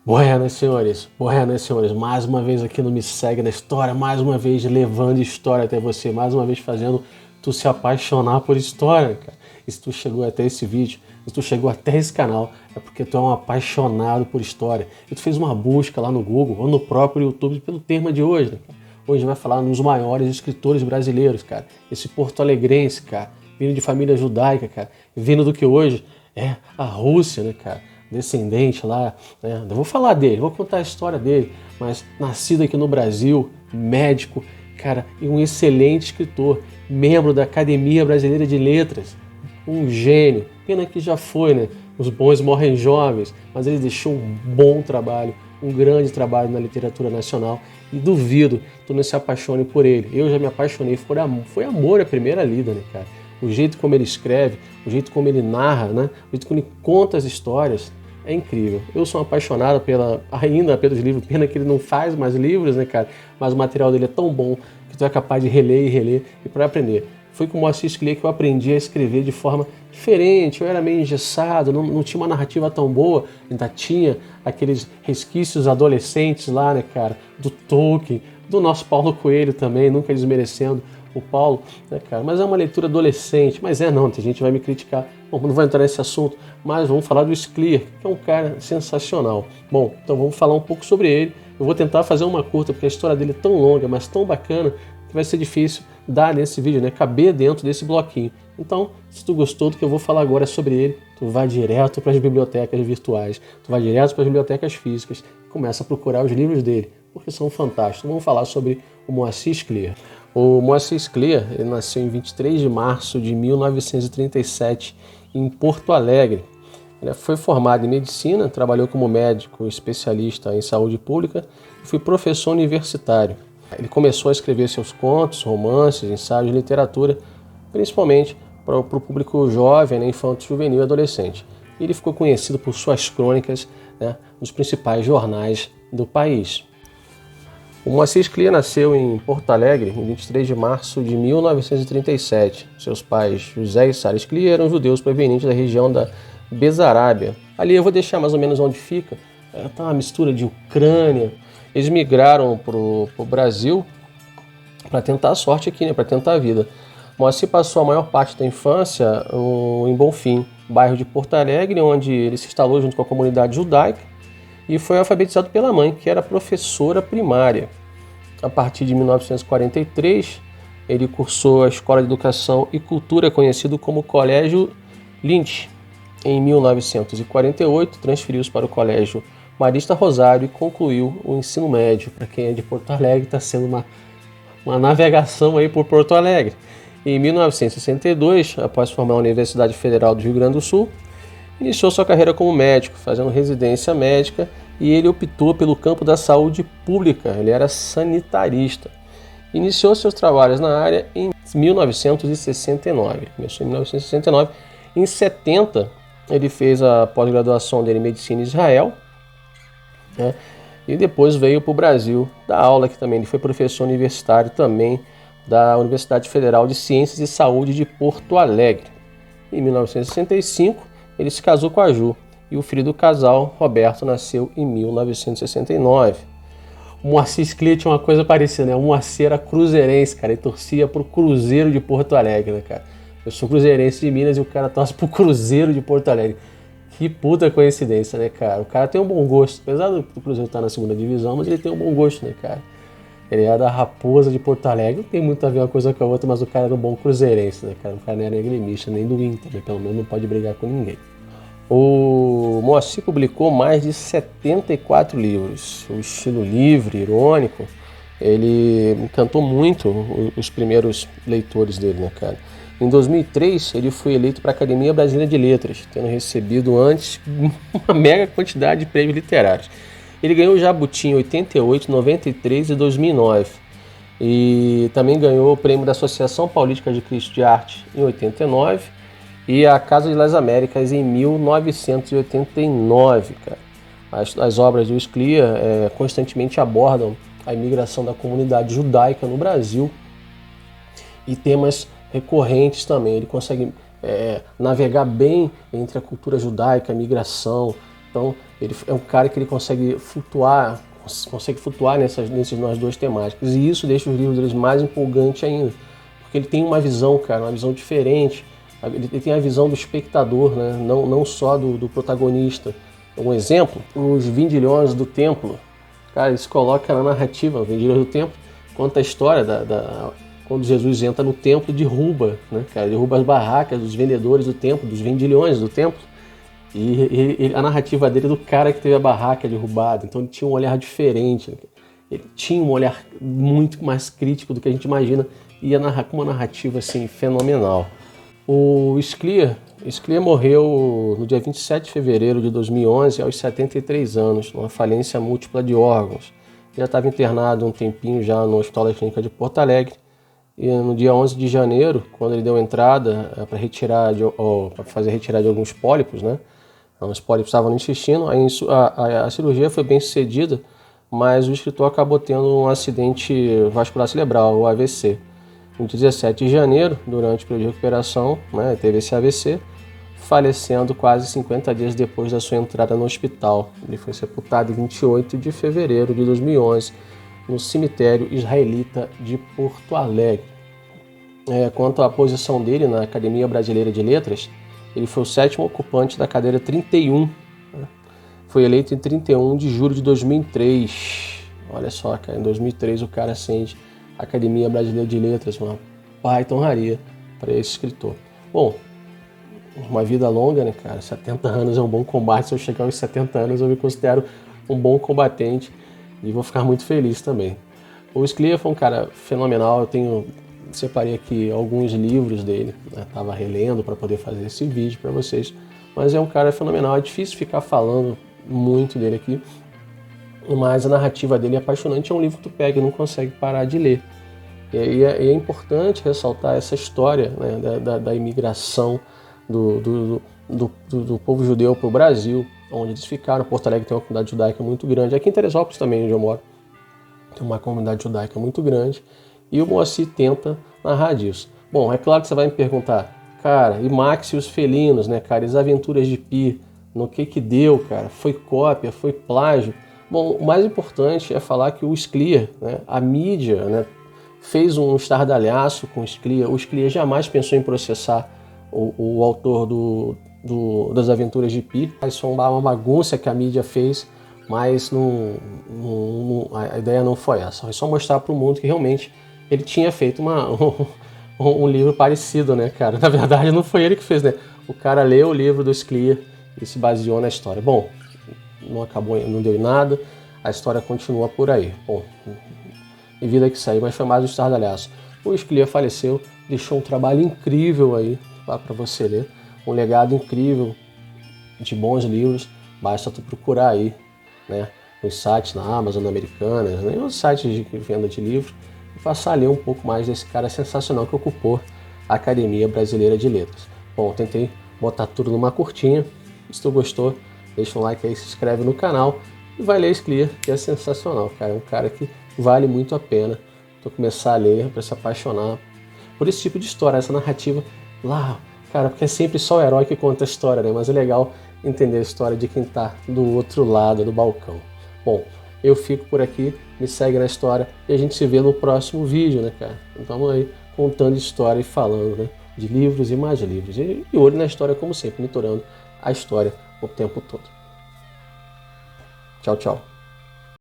Buenas, senhores, mais uma vez aqui no Me Segue na História, mais uma vez levando história até você, mais uma vez fazendo tu se apaixonar por história, cara. E se tu chegou até esse vídeo, se tu chegou até esse canal, é porque tu é um apaixonado por história. E tu fez uma busca lá no Google ou no próprio YouTube pelo tema de hoje, né, cara? Hoje a gente vai falar nos maiores escritores brasileiros, cara. Esse porto-alegrense, cara, vindo de família judaica, cara, vindo do que hoje é a Rússia, né, cara? Descendente lá, né? Eu vou falar dele, vou contar a história dele, mas nascido aqui no Brasil, médico, cara, e um excelente escritor, membro da Academia Brasileira de Letras, um gênio, pena que já foi, né? Os bons morrem jovens, mas ele deixou um bom trabalho, um grande trabalho na literatura nacional e duvido tu não se apaixone por ele. Eu já me apaixonei, foi amor à primeira lida, né, cara? O jeito como ele escreve, o jeito como ele narra, né? O jeito como ele conta as histórias, é incrível. Eu sou apaixonado ainda pelos livros, pena que ele não faz mais livros, né, cara? Mas o material dele é tão bom que tu é capaz de reler e reler e para aprender. Foi com o Moacir Scliar que eu aprendi a escrever de forma diferente, eu era meio engessado, não tinha uma narrativa tão boa, ainda tinha aqueles resquícios adolescentes lá, né, cara? Do Tolkien, do nosso Paulo Coelho também, nunca desmerecendo o Paulo, né, cara? Mas é uma leitura adolescente, mas não, tem gente que vai me criticar. Bom, não vou entrar nesse assunto, mas vamos falar do Scliar, que é um cara sensacional. Bom, então vamos falar um pouco sobre ele. Eu vou tentar fazer uma curta, porque a história dele é tão longa, mas tão bacana, que vai ser difícil dar nesse vídeo, né? Caber dentro desse bloquinho. Então, se tu gostou do que eu vou falar agora sobre ele, tu vai direto para as bibliotecas virtuais, tu vai direto para as bibliotecas físicas e começa a procurar os livros dele, porque são fantásticos. Vamos falar sobre o Moacir Scliar. O Moacir Scliar, ele nasceu em 23 de março de 1937 em Porto Alegre. Ele foi formado em medicina, trabalhou como médico especialista em saúde pública e foi professor universitário. Ele começou a escrever seus contos, romances, ensaios de literatura, principalmente para o público jovem, né, infanto, juvenil e adolescente. E ele ficou conhecido por suas crônicas, né, nos principais jornais do país. O Moacir Scliar nasceu em Porto Alegre em 23 de março de 1937. Seus pais, José e Sara Scliar, eram judeus provenientes da região da Besarábia. Ali eu vou deixar mais ou menos onde fica. Tá uma mistura de Ucrânia. Eles migraram para o Brasil para tentar a sorte aqui, né, para tentar a vida. Moacir passou a maior parte da infância em Bonfim, bairro de Porto Alegre, onde ele se instalou junto com a comunidade judaica e foi alfabetizado pela mãe, que era professora primária. A partir de 1943, ele cursou a Escola de Educação e Cultura, conhecido como Colégio Lynch. Em 1948, transferiu-se para o Colégio Marista Rosário e concluiu o ensino médio. Para quem é de Porto Alegre, está sendo uma navegação aí por Porto Alegre. Em 1962, após formar a Universidade Federal do Rio Grande do Sul, iniciou sua carreira como médico, fazendo residência médica, e ele optou pelo campo da saúde pública, ele era sanitarista. Iniciou seus trabalhos na área em 1969. Começou em 1969. Em 70, ele fez a pós-graduação dele em Medicina em Israel, né? E depois veio para o Brasil dar aula aqui também. Ele foi professor universitário também da Universidade Federal de Ciências e Saúde de Porto Alegre. Em 1965, ele se casou com a Ju e o filho do casal, Roberto, nasceu em 1969. O Moacir Scliar tinha uma coisa parecida, né? O Moacir era cruzeirense, cara, ele torcia pro Cruzeiro de Porto Alegre, né, cara? Eu sou cruzeirense de Minas e o cara torce pro Cruzeiro de Porto Alegre. Que puta coincidência, né, cara? O cara tem um bom gosto, apesar do Cruzeiro estar na segunda divisão, mas ele tem um bom gosto, né, cara? Ele é da Raposa de Porto Alegre, não tem muito a ver uma coisa com a outra, mas o cara era um bom cruzeirense, né, cara? O cara não era gremista, nem do Inter, né? Pelo menos não pode brigar com ninguém. O Moacir publicou mais de 74 livros. O estilo livre, irônico, ele encantou muito os primeiros leitores dele, né, cara? Em 2003, ele foi eleito para a Academia Brasileira de Letras, tendo recebido antes uma mega quantidade de prêmios literários. Ele ganhou o Jabuti em 88, 93 e 2009. E também ganhou o prêmio da Associação Paulista de Críticos de Arte em 89 e a Casa das Américas em 1989, cara. As obras do Scliar constantemente abordam a imigração da comunidade judaica no Brasil e temas recorrentes também. Ele consegue navegar bem entre a cultura judaica, a migração. Então, Ele é um cara que ele consegue flutuar nesses nas duas temáticas. E isso deixa os livros deles mais empolgantes ainda. Porque ele tem uma visão, cara, uma visão diferente. Ele tem a visão do espectador, né? Não só do protagonista. Um exemplo, os Vendilhões do Templo. Cara, ele se coloca na narrativa, os Vendilhões do Templo, conta a história quando Jesus entra no templo e derruba, né, cara? Derruba as barracas dos vendedores do templo, dos vendilhões do templo. E a narrativa dele é do cara que teve a barraca derrubada. Então ele tinha um olhar diferente. Né? Ele tinha um olhar muito mais crítico do que a gente imagina. E ia narrar com uma narrativa assim, fenomenal. O Scliar morreu no dia 27 de fevereiro de 2011, aos 73 anos, numa falência múltipla de órgãos. Já estava internado um tempinho já no Hospital da Clínica de Porto Alegre. E no dia 11 de janeiro, quando ele deu entrada para fazer a retirada de alguns pólipos, né? Os pólipos estavam no intestino, a cirurgia foi bem sucedida, mas o escritor acabou tendo um acidente vascular cerebral, o AVC. No dia 17 de janeiro, durante o período de recuperação, né, teve esse AVC, falecendo quase 50 dias depois da sua entrada no hospital. Ele foi sepultado em 28 de fevereiro de 2011, no cemitério israelita de Porto Alegre. Quanto à posição dele na Academia Brasileira de Letras, ele foi o 7º ocupante da cadeira 31. Né? Foi eleito em 31 de julho de 2003. Olha só, cara, em 2003 o cara acende a Academia Brasileira de Letras, uma baita honraria para esse escritor. Bom, uma vida longa, né, cara? 70 anos é um bom combate. Se eu chegar aos 70 anos, eu me considero um bom combatente e vou ficar muito feliz também. O Scliar foi um cara fenomenal. Separei aqui alguns livros dele, né? Tava relendo para poder fazer esse vídeo para vocês, mas é um cara fenomenal. É difícil ficar falando muito dele aqui, mas a narrativa dele é apaixonante. É um livro que tu pega e não consegue parar de ler. E é importante ressaltar essa história, né, da imigração do povo judeu para o Brasil, onde eles ficaram. Porto Alegre tem uma comunidade judaica muito grande. Aqui em Teresópolis também, onde eu moro, tem uma comunidade judaica muito grande. E o Moacir tenta narrar disso. Bom, é claro que você vai me perguntar, cara, e Max e os felinos, né, cara, e as aventuras de Pi, no que deu, cara? Foi cópia, foi plágio? Bom, o mais importante é falar que o Scliar, né, a mídia, né, fez um estardalhaço com o Scliar. O Scliar jamais pensou em processar o autor das aventuras de Pi. Isso é uma bagunça que a mídia fez, mas a ideia não foi essa. Foi só mostrar para o mundo que realmente ele tinha feito um livro parecido, né, cara? Na verdade, não foi ele que fez, né? O cara leu o livro do Scliar e se baseou na história. Bom, não acabou, não deu em nada, a história continua por aí. Bom, e vida que saiu, mas foi mais um estardalhaço. O Scliar faleceu, deixou um trabalho incrível aí para você ler, um legado incrível de bons livros. Basta tu procurar aí, né, nos sites, na Amazon, na Americanas, né, nos sites de venda de livros, e passar a ler um pouco mais desse cara sensacional que ocupou a Academia Brasileira de Letras. Bom, tentei botar tudo numa curtinha. Se tu gostou, deixa um like aí, se inscreve no canal e vai ler Scliar, que é sensacional, cara. É um cara que vale muito a pena tu começar a ler, para se apaixonar por esse tipo de história, essa narrativa lá, cara, porque é sempre só o herói que conta a história, né? Mas é legal entender a história de quem tá do outro lado do balcão. Bom, eu fico por aqui, me segue na história e a gente se vê no próximo vídeo, né, cara? Então aí contando história e falando, né, de livros e mais livros. E olho na história como sempre, monitorando a história o tempo todo. Tchau, tchau.